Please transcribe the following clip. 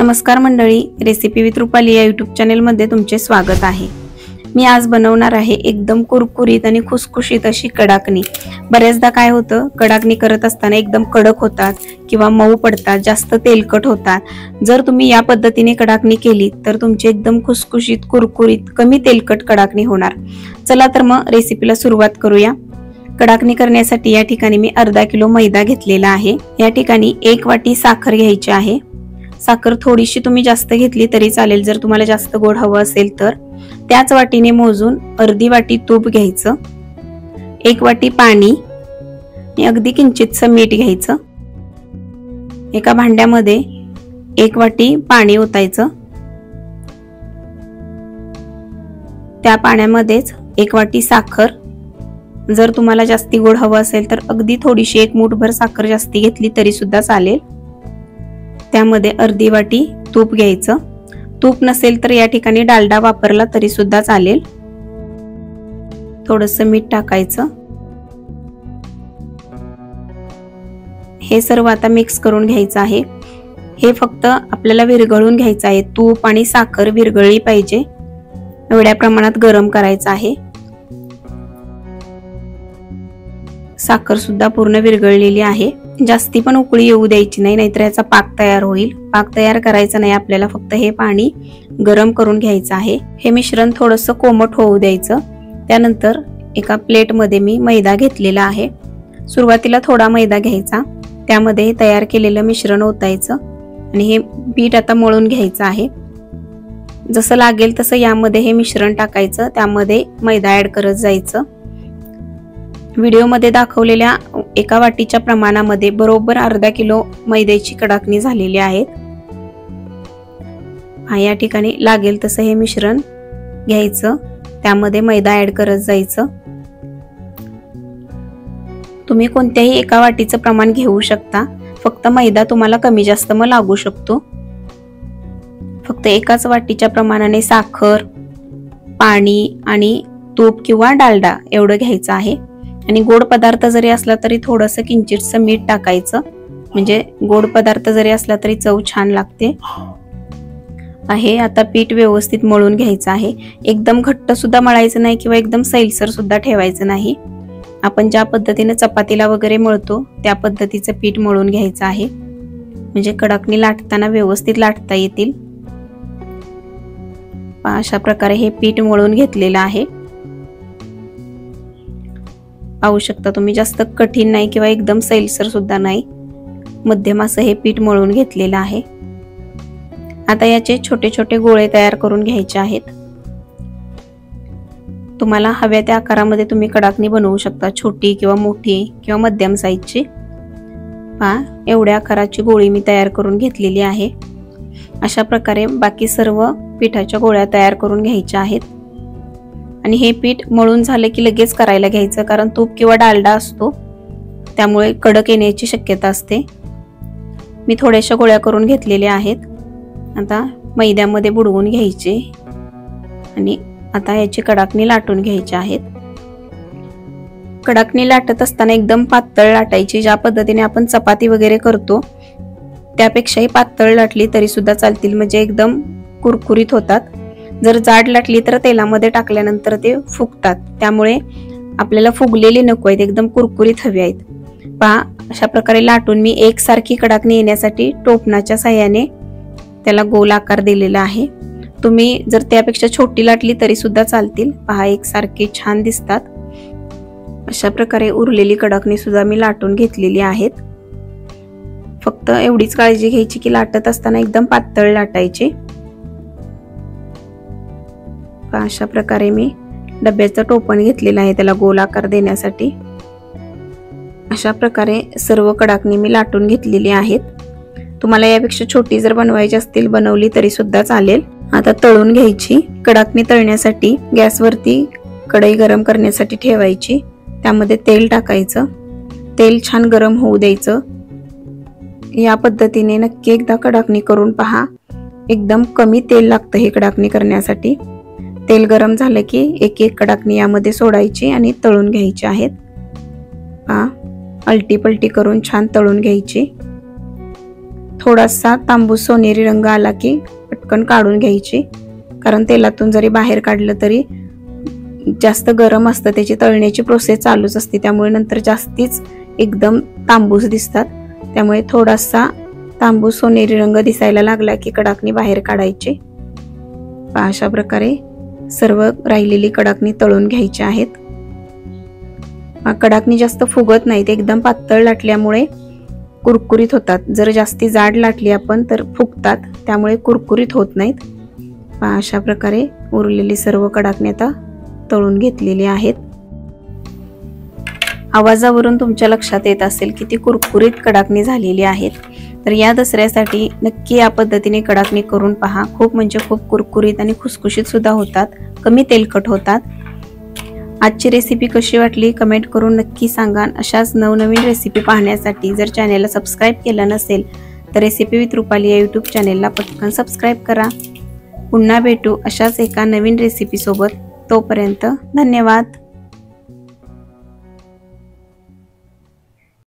नमस्कार मंडळी, recipe with Rupali या यूट्यूब चॅनलमध्ये तुमचे स्वागत आहे। मी आज बनवणार आहे एकदम कुरकुरीत आणि खुसखुशीत अशी कडाकणी। बरेचदा काय होतं, कडाकणी करत असताना एकदम कडक होतात किंवा मऊ पडतात, जास्त तेलकट होतात। जर तुम्ही या पद्धतीने कडाकणी केली तर तुमची एकदम खुसखुशीत कुरकुरीत कमी तेलकट कडाकणी होणार। चला तर मग रेसिपीला सुरुवात करूया। कडाकणी करण्यासाठी या ठिकाणी मी अर्धा किलो मैदा घेतलेला आहे। या ठिकाणी 1 वाटी साखर घ्यायची आहे। साखर थोडीशी तुम्ही जास्त घेतली तरी चालेल जर तुम्हाला जास्त गोड हवं असेल तर। त्याच वाटीने मोजून अर्धी वाटी तूप घ्यायचं, 1 वाटी पाणी आणि अगदी किंचितसं मीठ घ्यायचं। एका भांड्यामध्ये 1 वाटी पाणी ओतायचं, त्या पाण्यामध्येच 1 वाटी साखर। जर तुम्हाला जास्ती गोड हवं असेल तर अगदी थोडीशी 1 मूठभर साखर जास्ती घेतली तरी सुद्धा चालेल। त्यामध्ये अर्धी वाटी तूप घ्यायचं। तूप नसेल तर या ठिकाणी डालडा वापरला तरी सुद्धा चालेल। थोडंसं मीठ टाकायचं। हे सर्व आता मिक्स करून घ्यायचं आहे। हे फक्त आपल्याला विरघळून घ्यायचं आहे। तूप आणि साखर विरघळली पाहिजे एवढ्या प्रमाणात गरम करायचं आहे। साखर सुद्धा पूर्ण विरघळलेली आहे। जास्ती पण उकळी येऊ द्यायची नाही, नाहीतर याचा पाक तयार होईल। पाक तयार करायचा नाही आपल्याला, फक्त हे पाणी गरम करून घ्यायचं आहे। हे मिश्रण थोडंसं कोमट होऊ द्यायचं। त्यानंतर एका प्लेट मध्ये मी मैदा घेतलेला आहे। सुरुवातीला थोडा मैदा घ्यायचा, त्यामध्ये तयार केलेलं मिश्रण ओतायचं आणि हे पीठ आता मळून घ्यायचं आहे। जसं लागेल तसं यामध्ये हे मिश्रण टाकायचं, त्यामध्ये मैदा ऍड करत जायचं। व्हिडिओ मध्ये दाखवलेल्या 1 वाटीच्या प्रमाणामध्ये बरोबर अर्धा किलो मैद्याची कडाकणी झालेली आहे। या ठिकाणी लागेल तसं हे मिश्रण घ्यायचं, त्यामध्ये मैदा ऍड करत जायचं। तुम्ही कोणत्याही 1 वाटीचं प्रमाण घेऊ शकता, फक्त मैदा तुम्हाला कमी जास्त मग लागू शकतो। फक्त 1 वाटीच्या प्रमाणाने साखर, पाणी आणि तूप किंवा डालडा एवढं घ्यायचं आहे। आणि गोड पदार्थ जरी असला तरी थोडंसं किंचितसं मीठ टाकायचं, म्हणजे गोड पदार्थ जरी असला तरी चव छान लागते। आता पीठ व्यवस्थित मळून घ्यायचं आहे। एकदम घट्ट सुद्धा मळायचं नाही किंवा एकदम सैलसर सुद्धा ठेवायचं नाही। आपण ज्या पद्धतीने चपातीला वगैरे मळतो त्या पद्धतीचं पीठ मळून घ्यायचं आहे, म्हणजे कडाकणी लाटताना व्यवस्थित लाटता येतील। अशा प्रकारे हे पीठ मळून घेतलेलं आहे। पाहू शकता तुम्ही, जास्त कठीण नाही किंवा एकदम सैलसर सुद्धा नाही, मध्यम असं हे पीठ मळून घेतलेलं आहे। आता याचे छोटे छोटे गोळे तयार करून घ्यायचे आहेत। तुम्हाला हव्या त्या आकारामध्ये तुम्ही कडाकणी बनवू शकता, छोटी किंवा मोठी किंवा मध्यम साईजची। एवढ्या आकाराची गोळी मी तयार करून घेतलेली आहे। अशा प्रकारे बाकी सर्व पिठाच्या गोळ्या तयार करून घ्यायच्या आहेत। आणि हे पीठ मळून झालं की लगेच करायला घ्यायचं, कारण तूप किंवा डालडा असतो त्यामुळे कडक येण्याची शक्यता असते। मी थोड्याशा गोळ्या करून घेतलेल्या आहेत। आता मैद्यामध्ये बुडवून घ्यायचे आणि आता याची कडाकणी लाटून घ्यायची आहेत। कडाकणी लाटत असताना एकदम पातळ लाटायची, ज्या पद्धतीने आपण चपाती वगैरे करतो त्यापेक्षाही पातळ लाटली तरी सुद्धा चालतील, म्हणजे एकदम कुरकुरीत होतात। जर जाड लाटली तर तेलामध्ये टाकल्यानंतर ते फुगतात, त्यामुळे आपल्याला फुगलेली नको आहेत, एकदम कुरकुरीत हवी आहेत। अशा प्रकारे लाटून मी एकसारखी कडाकणी येण्यासाठी टोपणाच्या साहाय्याने त्याला गोल आकार दिलेला आहे। तुम्ही जर त्यापेक्षा छोटी लाटली तरी सुद्धा चालतील। एकसारखी छान दिसतात। अशा प्रकारे उरलेली कडाकणी सुद्धा मी लाटून घेतलेली आहेत। फक्त एवढीच काळजी घ्यायची की लाटत असताना एकदम पातळ लाटायची। अशा प्रकारे मी डब्याचं टोपण घेतलेलं आहे त्याला गोल आकार देण्यासाठी। अशा प्रकारे सर्व कडाकणी मी लाटून घेतलेली आहेत। तुम्हाला यापेक्षा छोटी जर बनवायची असतील बनवली तरी सुद्धा चालेल। आता तळून घ्यायची। कडाकणी तळण्यासाठी गॅसवरती कढई गरम करण्यासाठी ठेवायची, त्यामध्ये तेल टाकायचं। तेल छान गरम होऊ द्यायचं। या पद्धतीने नक्की एकदा कडाकणी करून पहा, एकदम कमी तेल लागतं हे कडाकणी करण्यासाठी। तेल गरम झालं की एक एक कडाकणी यामध्ये सोडायची आणि तळून घ्यायची आहेत। अलटी पलटी करून छान तळून घ्यायची। थोडासा तांबूस सोनेरी रंग आला की पटकन काढून घ्यायची, कारण तेलातून जरी बाहेर काढलं तरी जास्त गरम असतं, त्याची तळण्याची प्रोसेस चालूच असते, त्यामुळे नंतर जास्तीच एकदम तांबूस दिसतात. त्यामुळे थोडासा तांबूस सोनेरी रंग दिसायला लागला की कडाकणी बाहेर काढायची. अशा प्रकारे सर्व राहिलेली कडाकणी तळून घ्यायची आहेत. कडाकणी जास्त फुगत नाहीत, एकदम पातळ लाटल्यामुळे कुरकुरीत होतात. जर जास्ती जाड लाटली आपण तर फुगतात, त्यामुळे कुरकुरीत होत नाहीत. अशा प्रकारे उरलेली सर्व कडाकणी आता तळून घेतलेली आहेत. आवाजावरून तुमच्या लक्षात येत असेल की ती कुरकुरीत कडाकणी झालेली आहेत. तर या दसऱ्यासाठी नक्की या पद्धतीने कडाकणी करून पहा. खूप म्हणजे खूप कुरकुरीत आणि खुसखुशीत सुद्धा होतात, कमी तेलकट होतात. आजची रेसिपी कशी वाटली कमेंट करून नक्की सांगा. अशाच नवनवीन रेसिपी पाहण्यासाठी जर चॅनेलला सबस्क्राईब केलं नसेल तर रेसिपी विथ रुपाली या यूट्यूब चॅनेलला पटकन सबस्क्राईब करा. पुन्हा भेटू अशाच एका नवीन रेसिपी सोबत. तोपर्यंत धन्यवाद.